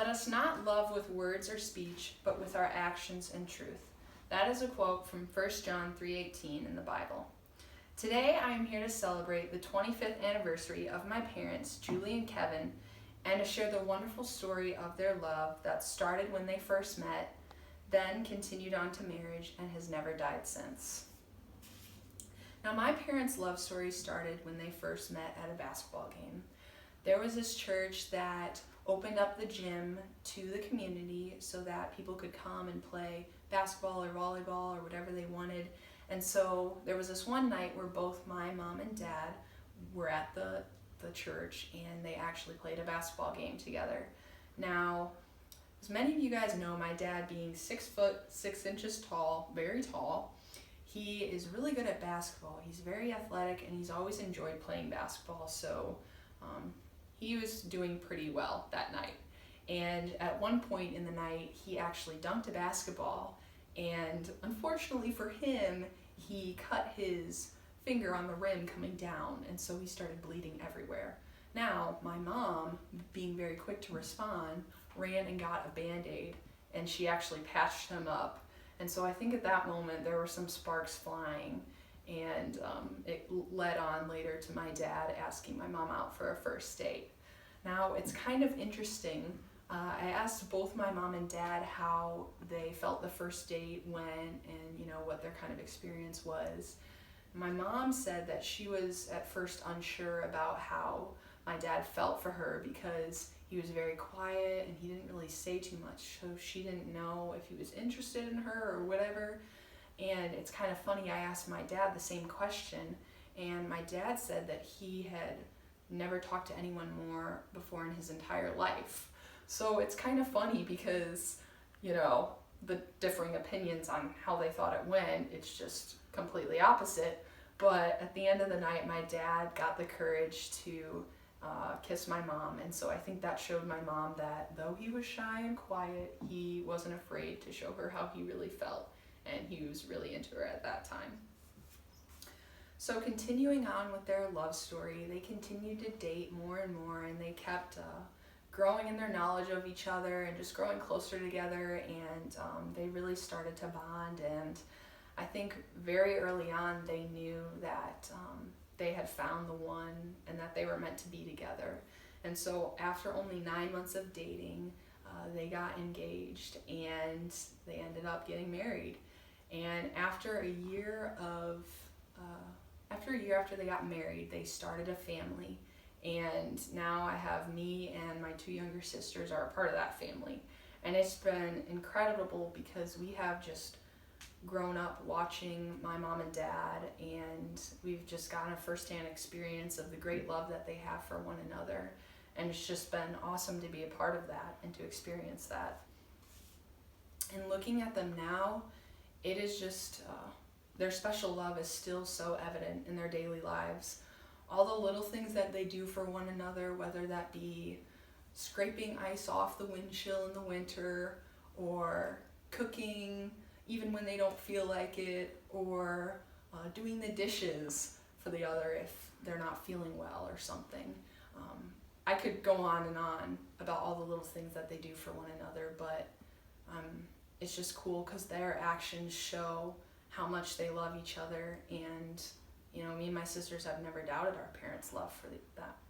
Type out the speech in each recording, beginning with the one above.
Let us not love with words or speech, but with our actions and truth. That is a quote from 1 John 3:18 in the Bible. Today I am here to celebrate the 25th anniversary of my parents, Julie and Kevin, and to share the wonderful story of their love that started when they first met, then continued on to marriage, and has never died since. Now, my parents' love story started when they first met at a basketball game. There was this church that opened up the gym to the community so that people could come and play basketball or volleyball or whatever they wanted. And so there was this one night where both my mom and dad were at the church, and they actually played a basketball game together. Now, as many of you guys know, my dad being 6 foot 6 inches tall, very tall, he is really good at basketball. He's very athletic, and he's always enjoyed playing basketball, so he was doing pretty well that night. And at one point in the night, he actually dunked a basketball, and unfortunately for him, he cut his finger on the rim coming down, and so he started bleeding everywhere. Now, my mom, being very quick to respond, ran and got a Band-Aid, and she actually patched him up. And so I think at that moment there were some sparks flying, and it led on later to my dad asking my mom out for a first date. Now, it's kind of interesting. I asked both my mom and dad how they felt the first date went, and what their kind of experience was. My mom said that she was at first unsure about how my dad felt for her because he was very quiet and he didn't really say too much, so she didn't know if he was interested in her or whatever. And it's kind of funny, I asked my dad the same question, and my dad said that he had never talked to anyone more before in his entire life. So it's kind of funny because, the differing opinions on how they thought it went, it's just completely opposite. But at the end of the night, my dad got the courage to kiss my mom, and so I think that showed my mom that though he was shy and quiet, he wasn't afraid to show her how he really felt, and he was really into her at that time. So continuing on with their love story, they continued to date more and more, and they kept growing in their knowledge of each other and just growing closer together, and they really started to bond. And I think very early on they knew that they had found the one and that they were meant to be together. And so after only 9 months of dating, they got engaged, and they ended up getting married. And after a year after they got married, they started a family. And now I have me and my 2 younger sisters are a part of that family. And it's been incredible because we have just grown up watching my mom and dad, and we've just gotten a firsthand experience of the great love that they have for one another. And it's just been awesome to be a part of that and to experience that. And looking at them now, it is just, their special love is still so evident in their daily lives. All the little things that they do for one another, whether that be scraping ice off the windshield in the winter, or cooking even when they don't feel like it, or doing the dishes for the other if they're not feeling well or something. I could go on and on about all the little things that they do for one another, but it's just cool because their actions show how much they love each other. And me and my sisters have never doubted our parents' love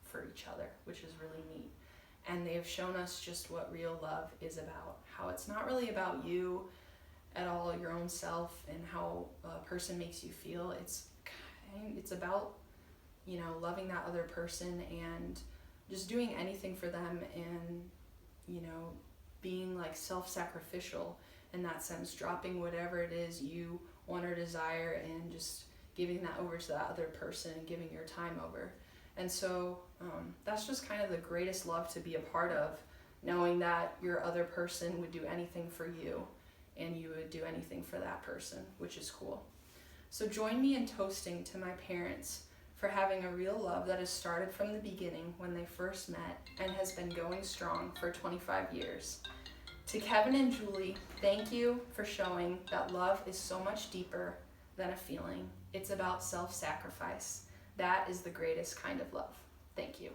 for each other, which is really neat. And they have shown us just what real love is about, how it's not really about you at all, your own self, and how a person makes you feel. It's about loving that other person and just doing anything for them, and being like self-sacrificial in that sense, dropping whatever it is you want or desire and just giving that over to that other person and giving your time over. And so that's just kind of the greatest love to be a part of, knowing that your other person would do anything for you and you would do anything for that person, which is cool. So join me in toasting to my parents for having a real love that has started from the beginning when they first met and has been going strong for 25 years. To Kevin and Julie, thank you for showing that love is so much deeper than a feeling. It's about self-sacrifice. That is the greatest kind of love. Thank you.